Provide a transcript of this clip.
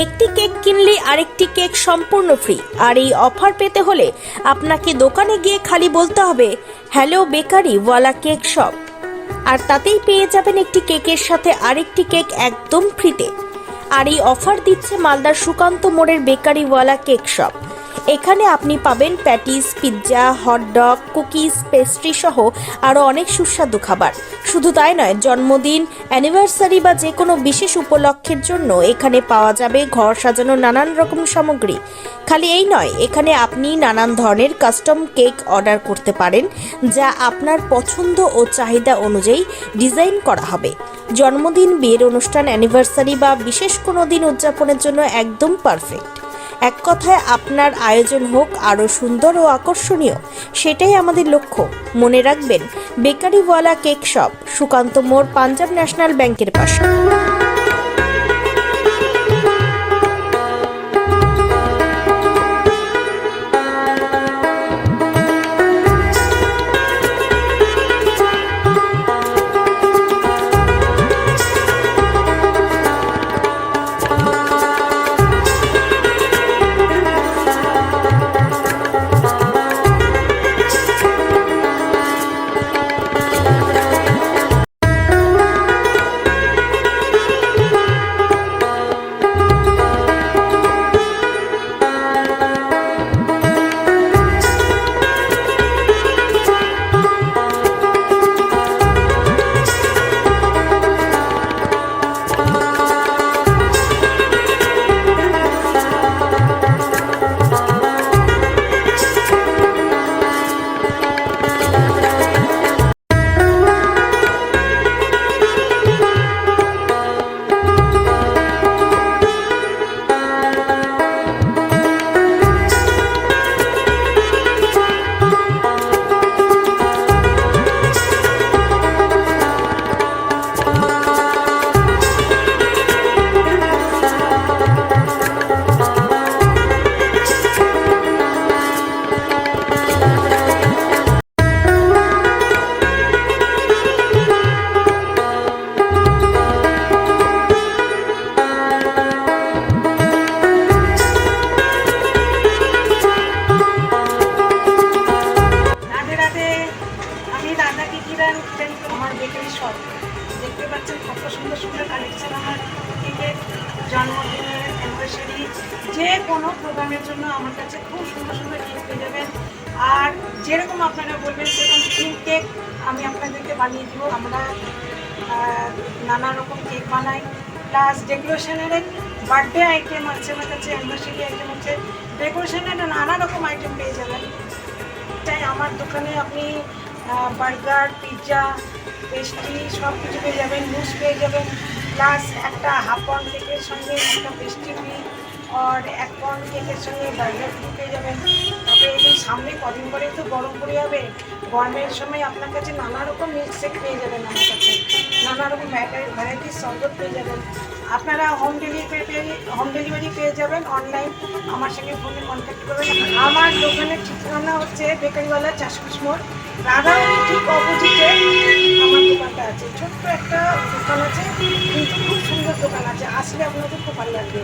একটি কেক কিনলে আরেকটি কেক সম্পূর্ণ ফ্রি। আর এই অফার পেতে হলে আপনাকে দোকানে গিয়ে খালি বলতে হবে হ্যালো বেকারি ওয়ালা কেক শপ, আর তাতেই পেয়ে যাবেন একটি কেকের সাথে আরেকটি কেক একদম ফ্রিতে। আর এই অফার দিচ্ছে মালদার সুকান্ত মোড়ের বেকারিওয়ালা কেক শপ। এখানে আপনি পাবেন patties, pizza, hot dog, cookies, pastry সহ আরও অনেক সুস্বাদু খাবার। শুধু তাই নয়, জন্মদিন, অ্যানিভার্সারি বা যে কোনো বিশেষ উপলক্ষের জন্য এখানে পাওয়া যাবে ঘর সাজানোর নানান রকম সামগ্রী। খালি এই নয়, এখানে আপনি নানান ধরনের কাস্টম কেক অর্ডার করতে পারেন, যা আপনার পছন্দ ও চাহিদা অনুযায়ী ডিজাইন করা হবে। জন্মদিন, বিয়ের অনুষ্ঠান, অ্যানিভার্সারি বা বিশেষ কোনো দিন উদযাপনের জন্য একদম পারফেক্ট। এক কথায় আপনার আয়োজন হোক আরও সুন্দর ও আকর্ষণীয়, সেটাই আমাদের লক্ষ্য। মনে রাখবেন, বেকারিওয়ালা কেক শপ, সুকান্ত মোড়, পাঞ্জাব ন্যাশনাল ব্যাংকের পাশে। আমার বেকারি শপ দেখতে পাচ্ছেন, কত সুন্দর সুন্দর কালেকশন। আমার কেকের জন্মদিনের, অ্যানিভার্সারি, যে কোনো প্রোগ্রামের জন্য আমার কাছে খুব সুন্দর সুন্দর কেক পেয়ে যাবেন। আর যেরকম আপনারা বলবেন সেরকম থিম কেক আমি আপনাদেরকে বানিয়ে দেবো। আমরা নানা রকম কেক বানাই, প্লাস ডেকোরেশনের বার্থডে আইটেম আছে আমার কাছে, অ্যানিভার্সারি আইটেম আছে, ডেকোরেশনের নানা রকম আইটেম পেয়ে যাবেন। তাই আমার দোকানে আপনি বার্গার, পিৎজা, পেস্ট্রি সব কিছু পেয়ে যাবেন, মুস পেয়ে যাবেন, প্লাস একটা হাফ পাউন্ড কেকের সঙ্গে একটা পেস্ট্রি ফ্রি, আর 1 পাউন্ড কেকের সঙ্গে বার্গার ফ্রি পেয়ে যাবেন। তবে এই সামনে কদিন পরে তো গরম পড়ে যাবে, গরমের সময় আপনার কাছে নানা রকম মিল্কশেক পেয়ে যাবেন, আমার কাছে নানা রকম ভ্যারাইটির শরবত পেয়ে যাবেন। আপনারা হোম ডেলিভারি পেয়ে যাবেন অনলাইন। আমার সঙ্গে ফোনে কন্ট্যাক্ট করবেন। আমার দোকানের ঠিকানা হচ্ছে বেকারিওয়ালা চাষবাস মোড়, রাধারানী ঠিক অপোজিটে আমার দোকানটা আছে। ছোট্ট একটা দোকান আছে, কিন্তু খুব সুন্দর দোকান আছে, আসলে আপনাদের খুব ভালো লাগবে।